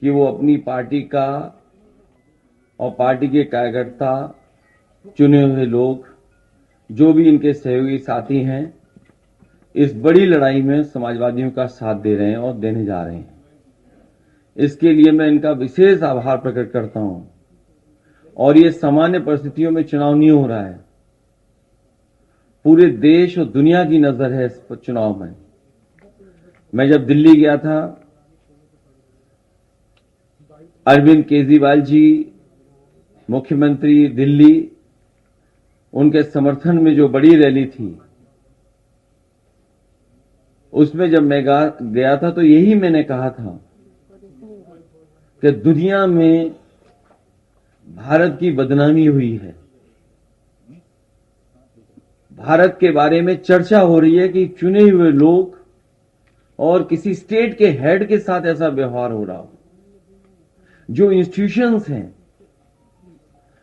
कि वो अपनी पार्टी का और पार्टी के कार्यकर्ता, चुने हुए लोग, जो भी इनके सहयोगी साथी हैं, इस बड़ी लड़ाई में समाजवादियों का साथ दे रहे हैं और देने जा रहे हैं। इसके लिए मैं इनका विशेष आभार प्रकट करता हूं। और ये सामान्य परिस्थितियों में चुनाव नहीं हो रहा है, पूरे देश और दुनिया की नजर है इस चुनाव में। मैं जब दिल्ली गया था, अरविंद केजरीवाल जी मुख्यमंत्री दिल्ली, उनके समर्थन में जो बड़ी रैली थी, उसमें जब मैं गया था तो यही मैंने कहा था कि दुनिया में भारत की बदनामी हुई है। भारत के बारे में चर्चा हो रही है कि चुने हुए लोग और किसी स्टेट के हेड के साथ ऐसा व्यवहार हो रहा हो। जो इंस्टीट्यूशंस हैं,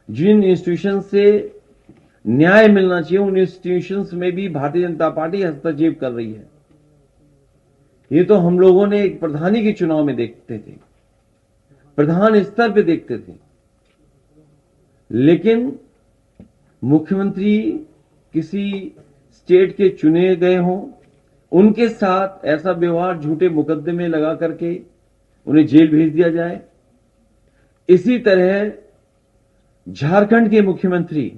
जिन इंस्टीट्यूशंस से न्याय मिलना चाहिए, उन इंस्टीट्यूशंस में भी भारतीय जनता पार्टी हस्तक्षेप कर रही है। ये तो हम लोगों ने एक प्रधानी के चुनाव में देखते थे, प्रधान स्तर पे देखते थे, लेकिन मुख्यमंत्री किसी स्टेट के चुने गए हों, उनके साथ ऐसा व्यवहार, झूठे मुकदमे लगा करके उन्हें जेल भेज दिया जाए। इसी तरह झारखंड के मुख्यमंत्री,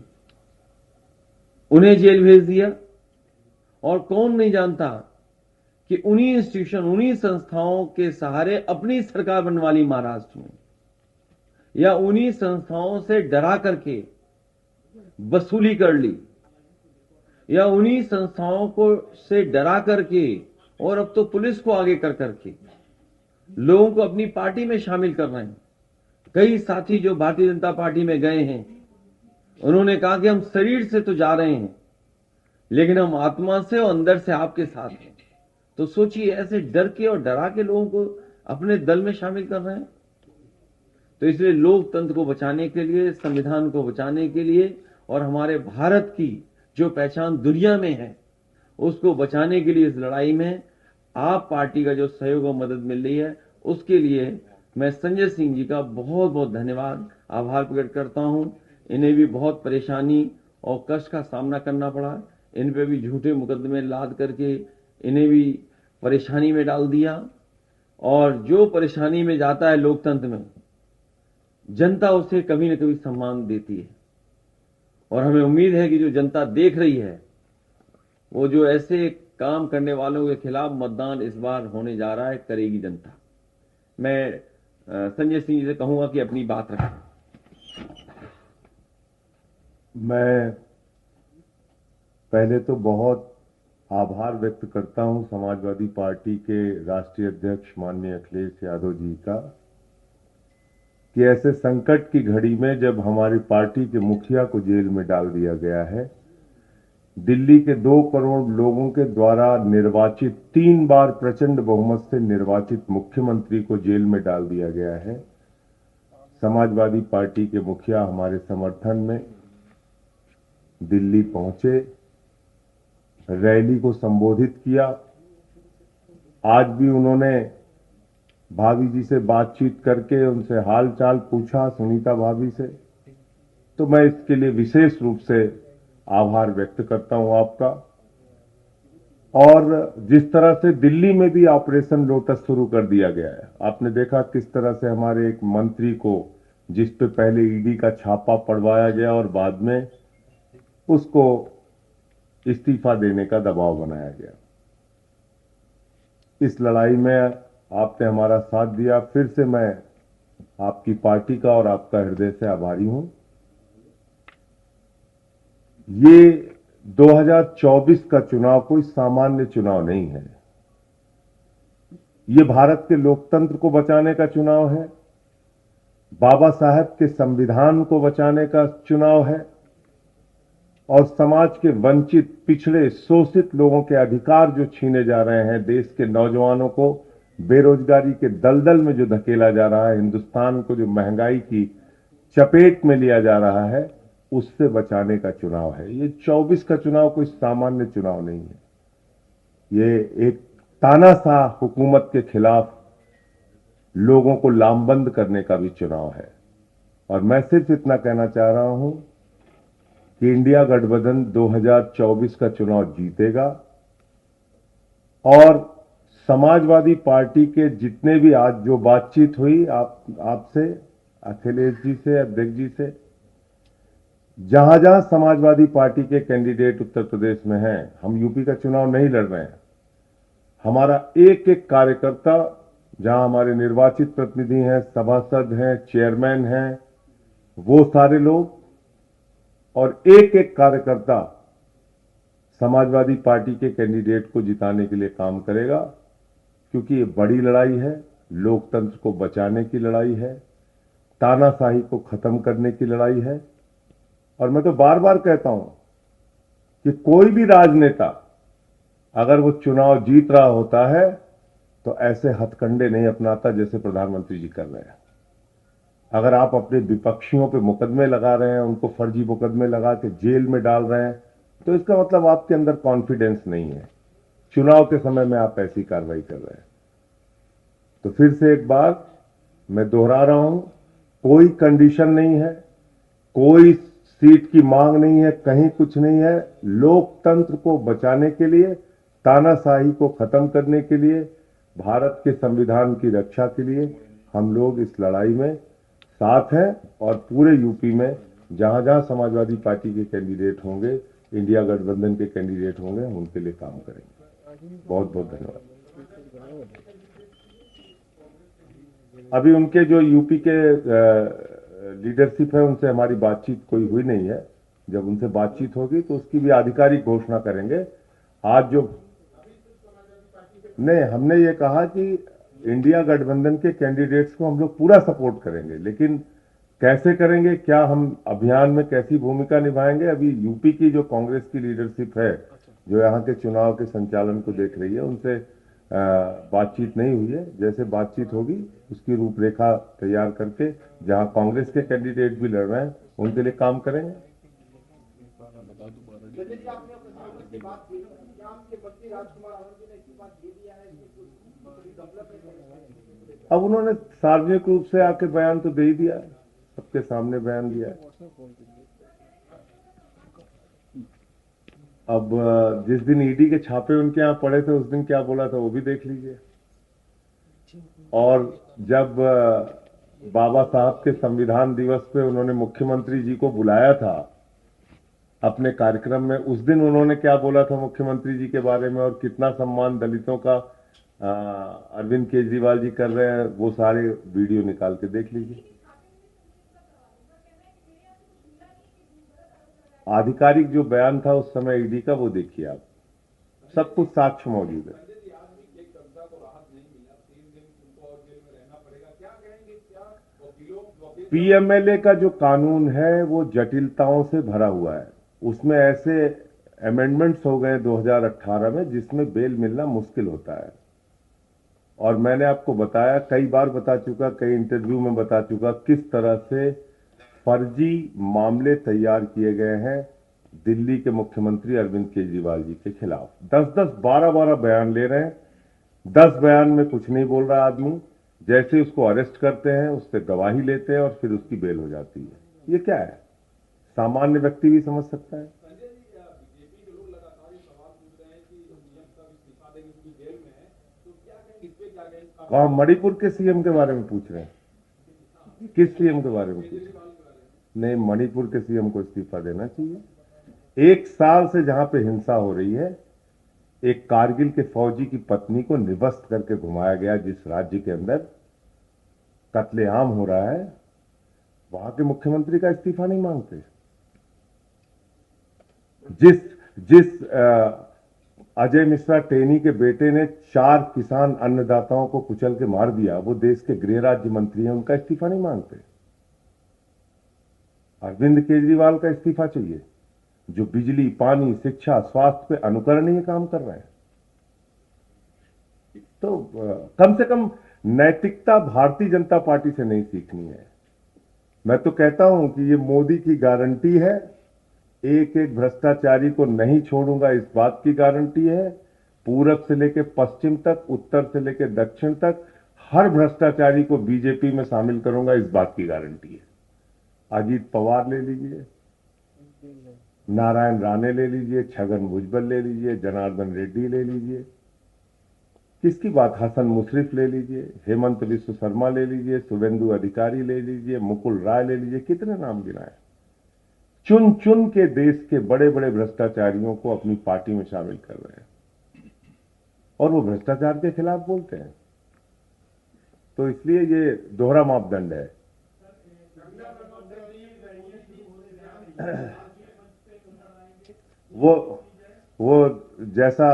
उन्हें जेल भेज दिया। और कौन नहीं जानता कि उन्हीं इंस्टीट्यूशन, उन्हीं संस्थाओं के सहारे अपनी सरकार बनवा ली महाराष्ट्र में, या उन्हीं संस्थाओं से डरा करके वसूली कर ली, या उन्हीं संस्थाओं को से डरा करके, और अब तो पुलिस को आगे कर करके लोगों को अपनी पार्टी में शामिल कर रहे हैं। कई साथी जो भारतीय जनता पार्टी में गए हैं, उन्होंने कहा कि हम शरीर से तो जा रहे हैं, लेकिन हम आत्मा से और अंदर से आपके साथ हैं। तो सोचिए, ऐसे डर के और डरा के लोगों को अपने दल में शामिल कर रहे हैं। तो इसलिए लोकतंत्र को बचाने के लिए, संविधान को बचाने के लिए, और हमारे भारत की जो पहचान दुनिया में है, उसको बचाने के लिए इस लड़ाई में आप पार्टी का जो सहयोग और मदद मिल रही है, उसके लिए मैं संजय सिंह जी का बहुत बहुत धन्यवाद, आभार प्रकट करता हूं। इन्हें भी बहुत परेशानी और कष्ट का सामना करना पड़ा। इन पे भी झूठे मुकदमे लाद करके इन्हें भी परेशानी में डाल दिया। और जो परेशानी में जाता है लोकतंत्र में, जनता उसे कभी न कभी सम्मान देती है। और हमें उम्मीद है कि जो जनता देख रही है, वो जो ऐसे काम करने वालों के खिलाफ मतदान इस बार होने जा रहा है, करेगी जनता। मैं संजय सिंह जी से कहूंगा कि अपनी बात रखें। मैं पहले तो बहुत आभार व्यक्त करता हूं समाजवादी पार्टी के राष्ट्रीय अध्यक्ष माननीय अखिलेश यादव जी का, कि ऐसे संकट की घड़ी में जब हमारी पार्टी के मुखिया को जेल में डाल दिया गया है, दिल्ली के 2 करोड़ लोगों के द्वारा निर्वाचित, 3 बार प्रचंड बहुमत से निर्वाचित मुख्यमंत्री को जेल में डाल दिया गया है। समाजवादी पार्टी के मुखिया हमारे समर्थन में दिल्ली पहुंचे, रैली को संबोधित किया। आज भी उन्होंने भाभी जी से बातचीत करके उनसे हाल चाल पूछा, सुनीता भाभी से। तो मैं इसके लिए विशेष रूप से आभार व्यक्त करता हूं आपका। और जिस तरह से दिल्ली में भी ऑपरेशन लोटस शुरू कर दिया गया है, आपने देखा किस तरह से हमारे एक मंत्री को, जिस पे पहले ईडी का छापा पड़वाया गया और बाद में उसको इस्तीफा देने का दबाव बनाया गया। इस लड़ाई में आपने हमारा साथ दिया। फिर से मैं आपकी पार्टी का और आपका हृदय से आभारी हूं। ये 2024 का चुनाव कोई सामान्य चुनाव नहीं है। ये भारत के लोकतंत्र को बचाने का चुनाव है, बाबा साहब के संविधान को बचाने का चुनाव है, और समाज के वंचित, पिछड़े, शोषित लोगों के अधिकार जो छीने जा रहे हैं, देश के नौजवानों को बेरोजगारी के दलदल में जो धकेला जा रहा है, हिंदुस्तान को जो महंगाई की चपेट में लिया जा रहा है, उससे बचाने का चुनाव है। ये 24 का चुनाव कोई सामान्य चुनाव नहीं है। ये एक तानाशाह हुकूमत के खिलाफ लोगों को लामबंद करने का भी चुनाव है। और मैं सिर्फ इतना कहना चाह रहा हूं कि इंडिया गठबंधन 2024 का चुनाव जीतेगा और समाजवादी पार्टी के जितने भी आज जो बातचीत हुई आपसे, अखिलेश जी से, अध्यक्ष जी से, जहां जहां समाजवादी पार्टी के कैंडिडेट उत्तर प्रदेश में हैं, हम यूपी का चुनाव नहीं लड़ रहे हैं, हमारा एक एक कार्यकर्ता, जहां हमारे निर्वाचित प्रतिनिधि हैं, सभासद हैं, चेयरमैन हैं, वो सारे लोग और एक एक कार्यकर्ता समाजवादी पार्टी के कैंडिडेट को जिताने के लिए काम करेगा, क्योंकि ये बड़ी लड़ाई है, लोकतंत्र को बचाने की लड़ाई है, तानाशाही को खत्म करने की लड़ाई है। और मैं तो बार बार कहता हूं कि कोई भी राजनेता अगर वो चुनाव जीत रहा होता है तो ऐसे हथकंडे नहीं अपनाता जैसे प्रधानमंत्री जी कर रहे हैं। अगर आप अपने विपक्षियों पे मुकदमे लगा रहे हैं, उनको फर्जी मुकदमे लगा के जेल में डाल रहे हैं, तो इसका मतलब आपके अंदर कॉन्फिडेंस नहीं है। चुनाव के समय में आप ऐसी कार्रवाई कर रहे हैं। तो फिर से एक बार मैं दोहरा रहा हूं, कोई कंडीशन नहीं है, कोई सीट की मांग नहीं है, कहीं कुछ नहीं है। लोकतंत्र को बचाने के लिए, तानाशाही को खत्म करने के लिए, भारत के संविधान की रक्षा के लिए हम लोग इस लड़ाई में साथ हैं और पूरे यूपी में जहां जहां समाजवादी पार्टी के कैंडिडेट होंगे, इंडिया गठबंधन के कैंडिडेट होंगे, हम उनके लिए काम करेंगे। बहुत बहुत धन्यवाद। अभी उनके जो यूपी के लीडरशिप है, उनसे हमारी बातचीत कोई हुई नहीं है। जब उनसे बातचीत होगी तो उसकी भी आधिकारिक घोषणा करेंगे। आज जो नहीं, हमने ये कहा कि इंडिया गठबंधन के कैंडिडेट्स को हम लोग पूरा सपोर्ट करेंगे, लेकिन कैसे करेंगे, क्या हम अभियान में कैसी भूमिका निभाएंगे, अभी यूपी की जो कांग्रेस की लीडरशिप है, जो यहाँ के चुनाव के संचालन को देख रही है, उनसे बातचीत नहीं हुई है। जैसे बातचीत होगी उसकी रूपरेखा तैयार करके जहां कांग्रेस के कैंडिडेट भी लड़ रहे हैं उनके लिए काम करेंगे। अब उन्होंने सार्वजनिक रूप से आके बयान तो दे ही दिया है, सबके सामने बयान दिया है। अब जिस दिन ईडी के छापे उनके यहाँ पड़े थे, उस दिन क्या बोला था वो भी देख लीजिए। और जब बाबा साहब के संविधान दिवस पे उन्होंने मुख्यमंत्री जी को बुलाया था अपने कार्यक्रम में, उस दिन उन्होंने क्या बोला था मुख्यमंत्री जी के बारे में और कितना सम्मान दलितों का अरविंद केजरीवाल जी कर रहे हैं, वो सारे वीडियो निकाल के देख लीजिए। आधिकारिक जो बयान था उस समय ईडी का, वो देखिए आप, सब कुछ साक्ष्य मौजूद है। पीएमएलए का जो कानून है वो जटिलताओं से भरा हुआ है। उसमें ऐसे अमेंडमेंट्स हो गए 2018 में जिसमें बेल मिलना मुश्किल होता है। और मैंने आपको बताया, कई बार बता चुका, कई इंटरव्यू में बता चुका, किस तरह से फर्जी मामले तैयार किए गए हैं दिल्ली के मुख्यमंत्री अरविंद केजरीवाल जी के खिलाफ। 10-10, 12-12 बयान ले रहे हैं। 10 बयान में कुछ नहीं बोल रहा आदमी, जैसे उसको अरेस्ट करते हैं, उससे गवाही लेते हैं और फिर उसकी बेल हो जाती है। ये क्या है? सामान्य व्यक्ति भी समझ सकता है। कौन? मणिपुर के सीएम के बारे में पूछ रहे हैं? किस सीएम के बारे में पूछ रहे हैं? नहीं, मणिपुर के सीएम को इस्तीफा देना चाहिए। 1 साल से जहां पे हिंसा हो रही है, एक कारगिल के फौजी की पत्नी को निवस्त करके घुमाया गया, जिस राज्य के अंदर कत्लेआम हो रहा है, वहां के मुख्यमंत्री का इस्तीफा नहीं मांगते। जिस अजय मिश्रा टेनी के बेटे ने 4 किसान अन्नदाताओं को कुचल के मार दिया, वो देश के गृह राज्य मंत्री हैं, उनका इस्तीफा नहीं मांगते। अरविंद केजरीवाल का इस्तीफा चाहिए, जो बिजली, पानी, शिक्षा, स्वास्थ्य पे अनुकरणीय काम कर रहे हैं। तो कम से कम नैतिकता भारतीय जनता पार्टी से नहीं सीखनी है। मैं तो कहता हूं कि ये मोदी की गारंटी है, एक एक भ्रष्टाचारी को नहीं छोड़ूंगा, इस बात की गारंटी है। पूरब से लेकर पश्चिम तक, उत्तर से लेकर दक्षिण तक हर भ्रष्टाचारी को बीजेपी में शामिल करूंगा, इस बात की गारंटी है। अजीत पवार ले लीजिए, नारायण राणे ले लीजिए, छगन भुजबल ले लीजिए, जनार्दन रेड्डी ले लीजिए, किसकी बात, हसन मुशर्रफ ले लीजिए, हेमंत विश्व शर्मा ले लीजिए, शुभेंदु अधिकारी ले लीजिए, मुकुल राय ले लीजिए, कितने नाम गिनाए। चुन चुन के देश के बड़े बड़े भ्रष्टाचारियों को अपनी पार्टी में शामिल कर रहे हैं और वो भ्रष्टाचार के खिलाफ बोलते हैं। तो इसलिए ये दोहरा मापदंड है। वो जैसा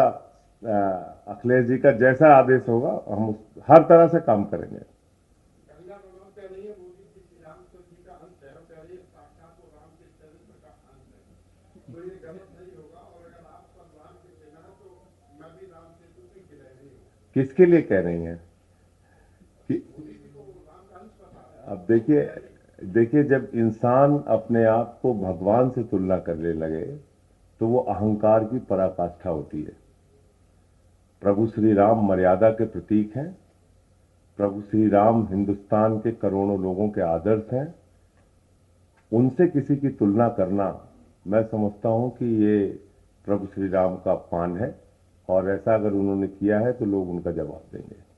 अखिलेश जी का जैसा आदेश होगा, हम हर तरह से काम करेंगे। किसके लिए कह रही हैं कि अब देखिए जब इंसान अपने आप को भगवान से तुलना करने लगे तो वो अहंकार की पराकाष्ठा होती है। प्रभु श्री राम मर्यादा के प्रतीक हैं। प्रभु श्री राम हिंदुस्तान के करोड़ों लोगों के आदर्श हैं। उनसे किसी की तुलना करना, मैं समझता हूं कि ये प्रभु श्री राम का अपमान है और ऐसा अगर उन्होंने किया है तो लोग उनका जवाब देंगे।